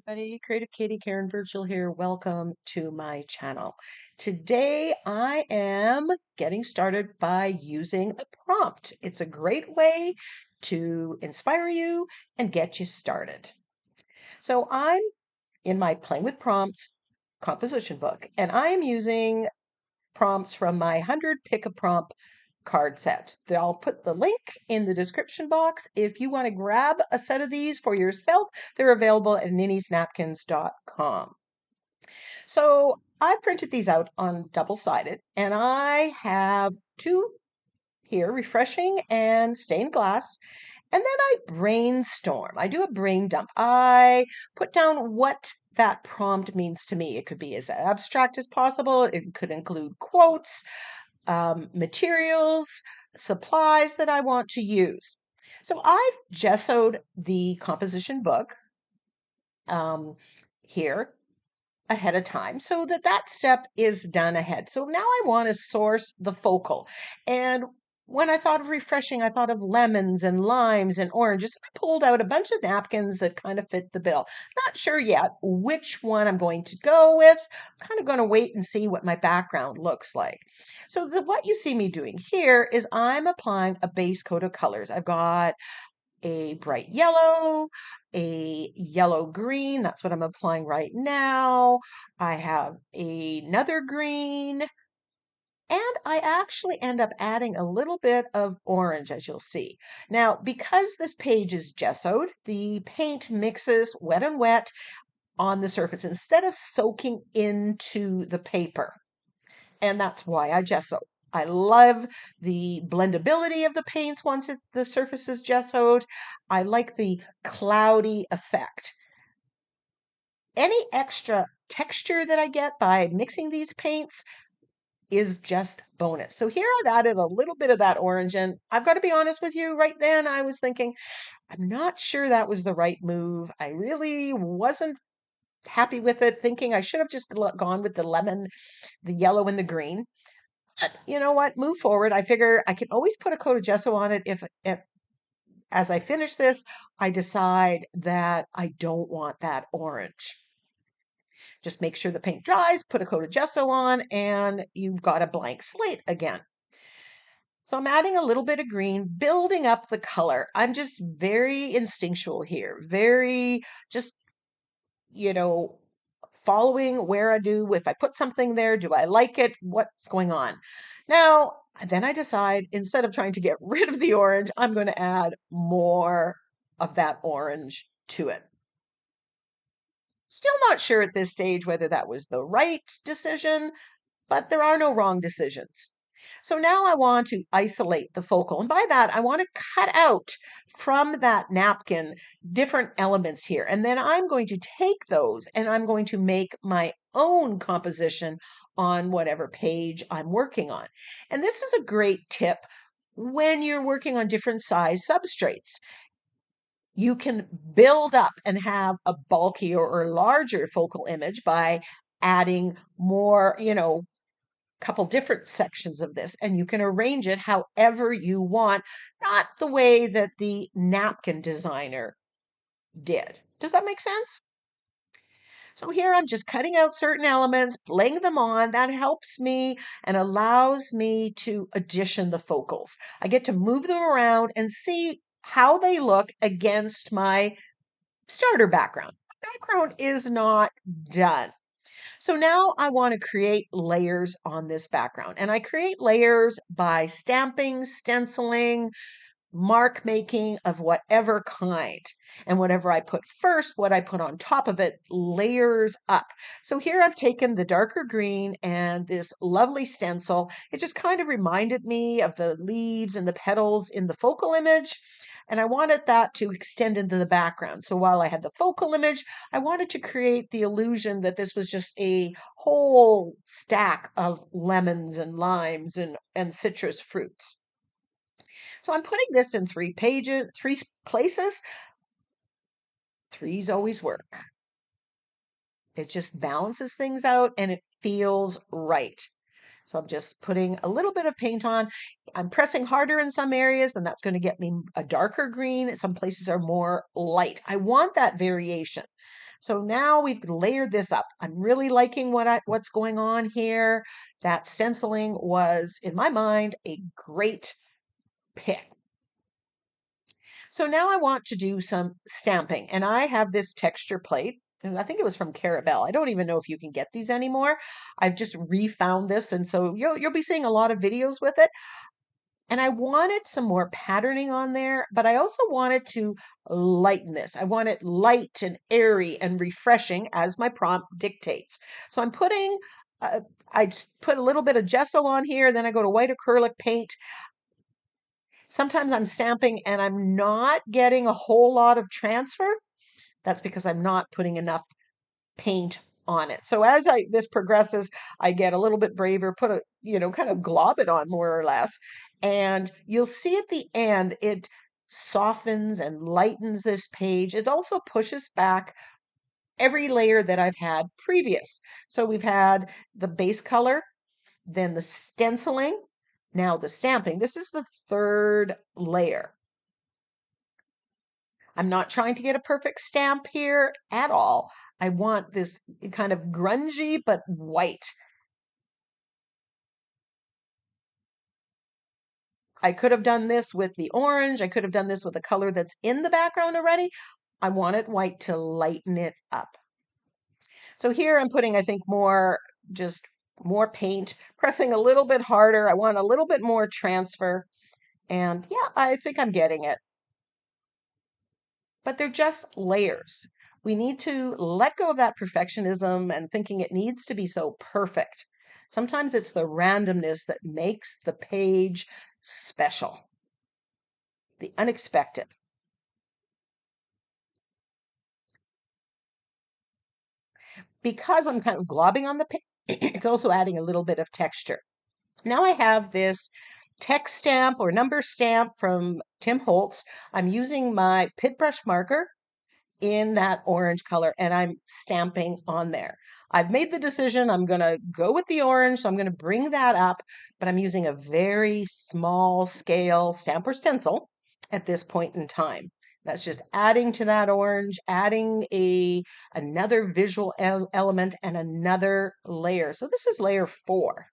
Everybody, Creative Katie Karen Burchill here. Welcome to my channel. Today I am getting started by using a prompt. It's a great way to inspire you and get you started. So I'm in my Playing with Prompts composition book, and I'm using prompts from my 100 Pick a Prompt card set. I'll put the link in the description box. If you want to grab a set of these for yourself, they're available at NINNYSNAPKINS.com. So I printed these out on double-sided, and I have two here, refreshing and stained glass. And then I brainstorm. I do a brain dump. I put down what that prompt means to me. It could be as abstract as possible. It could include quotes, materials, supplies that I want to use. So I've gessoed the composition book here ahead of time so that that step is done ahead. So now I want to source the focal. And when I thought of refreshing, I thought of lemons and limes and oranges. I pulled out a bunch of napkins that kind of fit the bill. Not sure yet which one I'm going to go with. I'm kind of going to wait and see what my background looks like. So what you see me doing here is I'm applying a base coat of colors. I've got a bright yellow, a yellow green. That's what I'm applying right now. I have another green, and I actually end up adding a little bit of orange, as you'll see. Now, because this page is gessoed, the paint mixes wet and wet on the surface instead of soaking into the paper. And that's why I gesso. I love the blendability of the paints once the surface is gessoed. I like the cloudy effect. Any extra texture that I get by mixing these paints is just bonus. So here I've added a little bit of that orange, and I've got to be honest with you, right then I was thinking, I'm not sure that was the right move. I really wasn't happy with it, thinking I should have just gone with the lemon, the yellow, and the green. But you know what? Move forward. I figure I can always put a coat of gesso on it if as I finish this, I decide that I don't want that orange. Just make sure the paint dries, put a coat of gesso on, and you've got a blank slate again. So I'm adding a little bit of green, building up the color. I'm just very instinctual here, very just, you know, following where I do. If I put something there, do I like it? What's going on? Now, then I decide instead of trying to get rid of the orange, I'm going to add more of that orange to it. Still not sure at this stage whether that was the right decision, but there are no wrong decisions. So now I want to isolate the focal. And by that, I want to cut out from that napkin different elements here. And then I'm going to take those and I'm going to make my own composition on whatever page I'm working on. And this is a great tip when you're working on different size substrates. You can build up and have a bulkier or larger focal image by adding more, couple different sections of this, and you can arrange it however you want, not the way that the napkin designer did. Does that make sense? So here I'm just cutting out certain elements, laying them on. That helps me and allows me to addition the focals. I get to move them around and see how they look against my starter background. Background is not done. So now I want to create layers on this background. And I create layers by stamping, stenciling, mark making of whatever kind. And whatever I put first, what I put on top of it layers up. So here I've taken the darker green and this lovely stencil. It just kind of reminded me of the leaves and the petals in the focal image. And I wanted that to extend into the background. So while I had the focal image, I wanted to create the illusion that this was just a whole stack of lemons and limes and citrus fruits. So I'm putting this in 3 places. Threes always work. It just balances things out and it feels right. So I'm just putting a little bit of paint on. I'm pressing harder in some areas, and that's going to get me a darker green. Some places are more light. I want that variation. So now we've layered this up. I'm really liking what's going on here. That stenciling was, in my mind, a great pick. So now I want to do some stamping, and I have this texture plate. And I think it was from Carabelle. I don't even know if you can get these anymore. I've just refound this, and so you'll be seeing a lot of videos with it. And I wanted some more patterning on there, but I also wanted to lighten this. I want it light and airy and refreshing as my prompt dictates. So I'm putting, I just put a little bit of gesso on here, then I go to white acrylic paint. Sometimes I'm stamping and I'm not getting a whole lot of transfer. That's because I'm not putting enough paint on it. So as this progresses, I get a little bit braver, put a, kind of glob it on more or less. And you'll see at the end, it softens and lightens this page. It also pushes back every layer that I've had previous. So we've had the base color, then the stenciling, now the stamping. This is the third layer. I'm not trying to get a perfect stamp here at all. I want this kind of grungy but white. I could have done this with the orange. I could have done this with a color that's in the background already. I want it white to lighten it up. So here I'm putting, I think, just more paint, pressing a little bit harder. I want a little bit more transfer. And yeah, I think I'm getting it. But they're just layers. We need to let go of that perfectionism and thinking it needs to be so perfect. Sometimes it's the randomness that makes the page special, the unexpected. Because I'm kind of globbing on the page, it's also adding a little bit of texture. Now I have this text stamp or number stamp from Tim Holtz. I'm using my pit brush marker in that orange color and I'm stamping on there. I've made the decision I'm going to go with the orange, so I'm going to bring that up, but I'm using a very small scale stamp or stencil at this point in time. That's just adding to that orange, adding another visual element and another layer. So this is layer 4.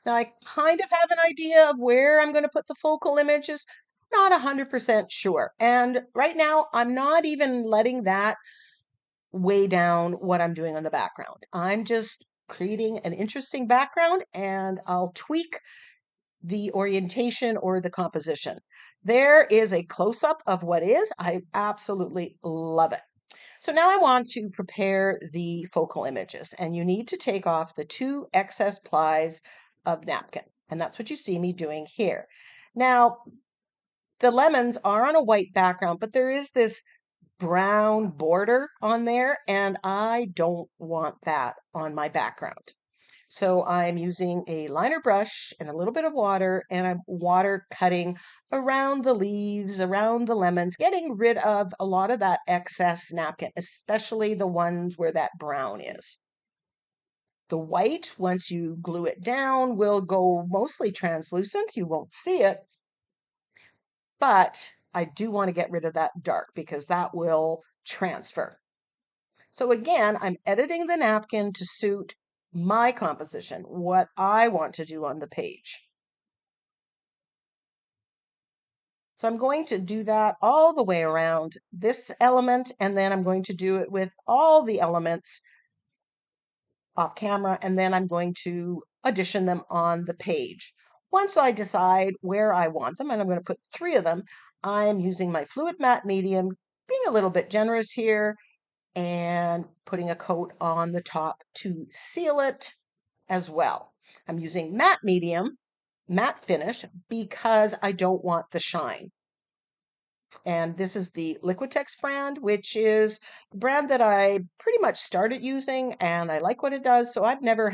Now I kind of have an idea of where I'm going to put the focal images, not 100% sure. And right now I'm not even letting that weigh down what I'm doing on the background. I'm just creating an interesting background and I'll tweak the orientation or the composition. There is a close-up of what is. I absolutely love it. So now I want to prepare the focal images, and you need to take off the 2 excess plies of napkin. And that's what you see me doing here. Now, the lemons are on a white background, but there is this brown border on there, and I don't want that on my background. So I'm using a liner brush and a little bit of water, and I'm water cutting around the leaves, around the lemons, getting rid of a lot of that excess napkin, especially the ones where that brown is. The white, once you glue it down, will go mostly translucent. You won't see it, but I do want to get rid of that dark because that will transfer. So again, I'm editing the napkin to suit my composition, what I want to do on the page. So I'm going to do that all the way around this element, and then I'm going to do it with all the elements off camera, and then I'm going to audition them on the page. Once I decide where I want them, and I'm going to put 3 of them, I'm using my fluid matte medium, being a little bit generous here, and putting a coat on the top to seal it as well. I'm using matte medium, matte finish, because I don't want the shine. And this is the Liquitex brand, which is the brand that I pretty much started using, and I like what it does. So I've never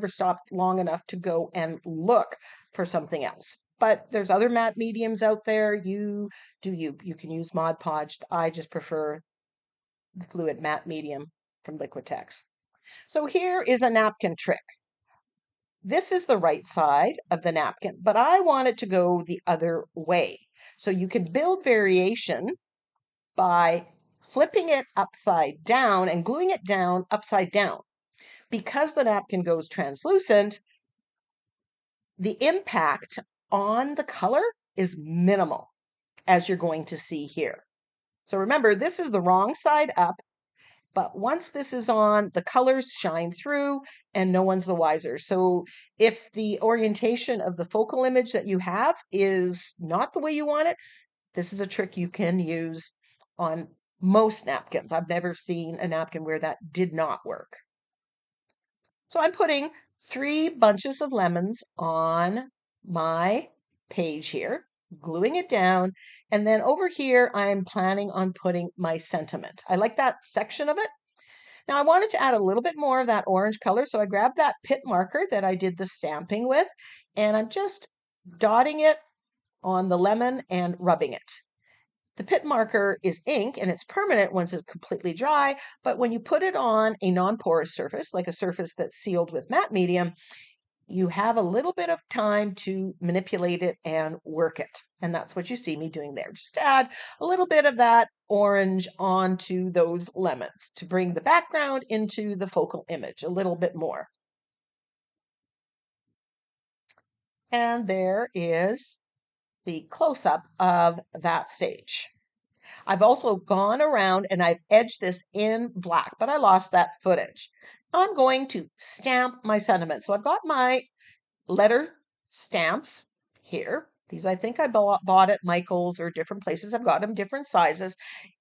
stopped long enough to go and look for something else. But there's other matte mediums out there. You can use Mod Podge. I just prefer the fluid matte medium from Liquitex. So here is a napkin trick. This is the right side of the napkin, but I want it to go the other way. So you can build variation by flipping it upside down and gluing it down upside down. Because the napkin goes translucent, the impact on the color is minimal, as you're going to see here. So remember, this is the wrong side up, but once this is on, the colors shine through and no one's the wiser. So if the orientation of the focal image that you have is not the way you want it, this is a trick you can use on most napkins. I've never seen a napkin where that did not work. So I'm putting 3 bunches of lemons on my page here, gluing it down, and then over here I'm planning on putting my sentiment. I like that section of it. Now I wanted to add a little bit more of that orange color, so I grabbed that pit marker that I did the stamping with, and I'm just dotting it on the lemon and rubbing it. The pit marker is ink and it's permanent once it's completely dry, but when you put it on a non-porous surface, like a surface that's sealed with matte medium, you have a little bit of time to manipulate it and work it. And that's what you see me doing there. Just add a little bit of that orange onto those lemons to bring the background into the focal image a little bit more. And there is the close-up of that stage. I've also gone around and I've edged this in black, but I lost that footage. Now I'm going to stamp my sentiment. So I've got my letter stamps here. These I think I bought at Michael's or different places. I've got them different sizes,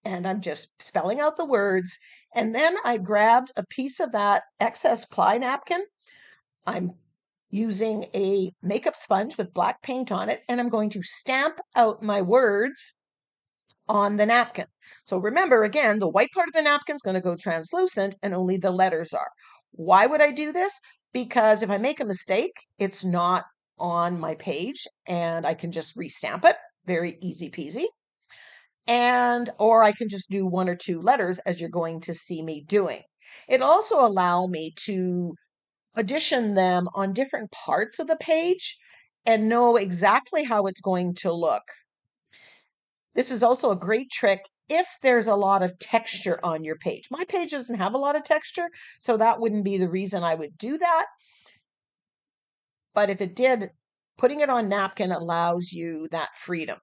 and I'm just spelling out the words. And then I grabbed a piece of that excess ply napkin. I'm using a makeup sponge with black paint on it, and I'm going to stamp out my words on the napkin. So remember, again, the white part of the napkin is going to go translucent and only the letters are. Why would I do this? Because if I make a mistake, it's not on my page and I can just restamp it. Very easy peasy. Or I can just do 1 or 2 letters as you're going to see me doing. It also allow me to audition them on different parts of the page and know exactly how it's going to look. This is also a great trick if there's a lot of texture on your page. My page doesn't have a lot of texture, so that wouldn't be the reason I would do that. But if it did, putting it on napkin allows you that freedom.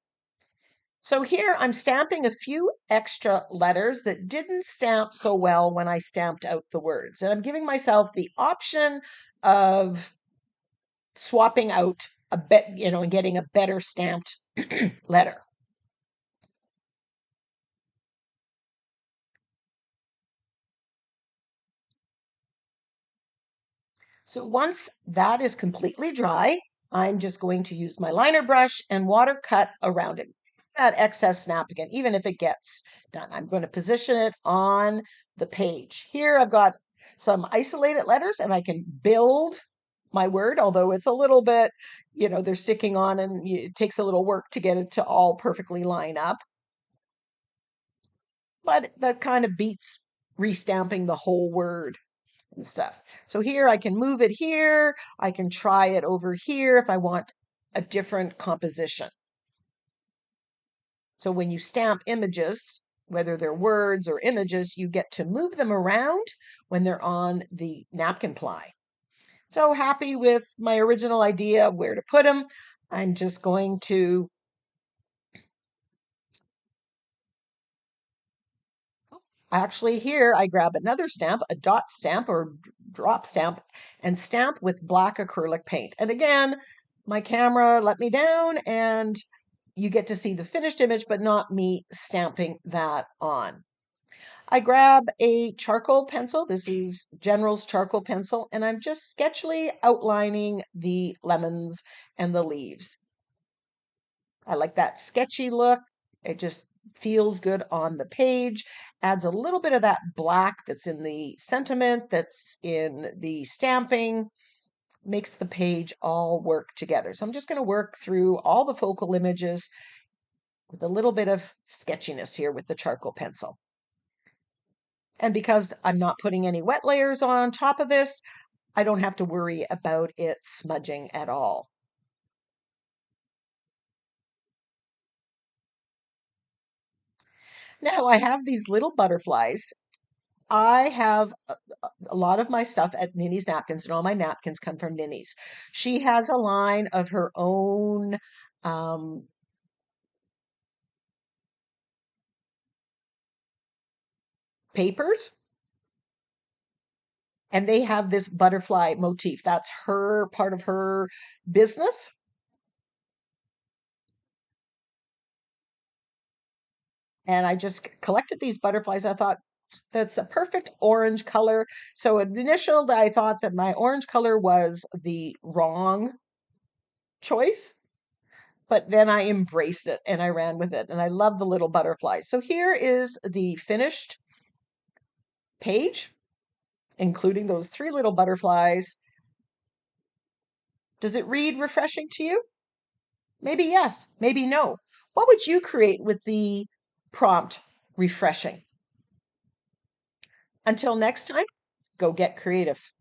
So here I'm stamping a few extra letters that didn't stamp so well when I stamped out the words. And I'm giving myself the option of swapping out a bit, and getting a better stamped letter. So once that is completely dry, I'm just going to use my liner brush and water cut around it. That excess napkin, even if it gets done. I'm going to position it on the page. Here I've got some isolated letters and I can build my word, although it's a little bit, they're sticking on and it takes a little work to get it to all perfectly line up. But that kind of beats restamping the whole word and stuff. So here I can move it here. I can try it over here if I want a different composition. So when you stamp images, whether they're words or images, you get to move them around when they're on the napkin ply. So happy with my original idea of where to put them. I'm just going to actually, here I grab another stamp, a dot stamp or drop stamp, and stamp with black acrylic paint. And again, my camera let me down and you get to see the finished image, but not me stamping that on. I grab a charcoal pencil. This is General's charcoal pencil, and I'm just sketchily outlining the lemons and the leaves. I like that sketchy look. It just feels good on the page, adds a little bit of that black that's in the sentiment, that's in the stamping, makes the page all work together. So I'm just going to work through all the focal images with a little bit of sketchiness here with the charcoal pencil. And because I'm not putting any wet layers on top of this, I don't have to worry about it smudging at all. Now I have these little butterflies. I have a lot of my stuff at Ninny's Napkins, and all my napkins come from Ninny's. She has a line of her own um, papers, and they have this butterfly motif. That's her part of her business. And I just collected these butterflies. I thought that's a perfect orange color. So initial, I thought that my orange color was the wrong choice, but then I embraced it and I ran with it. And I love the little butterflies. So here is the finished page, including those three little butterflies. Does it read refreshing to you? Maybe yes, maybe no. What would you create with the prompt refreshing? Until next time, go get creative.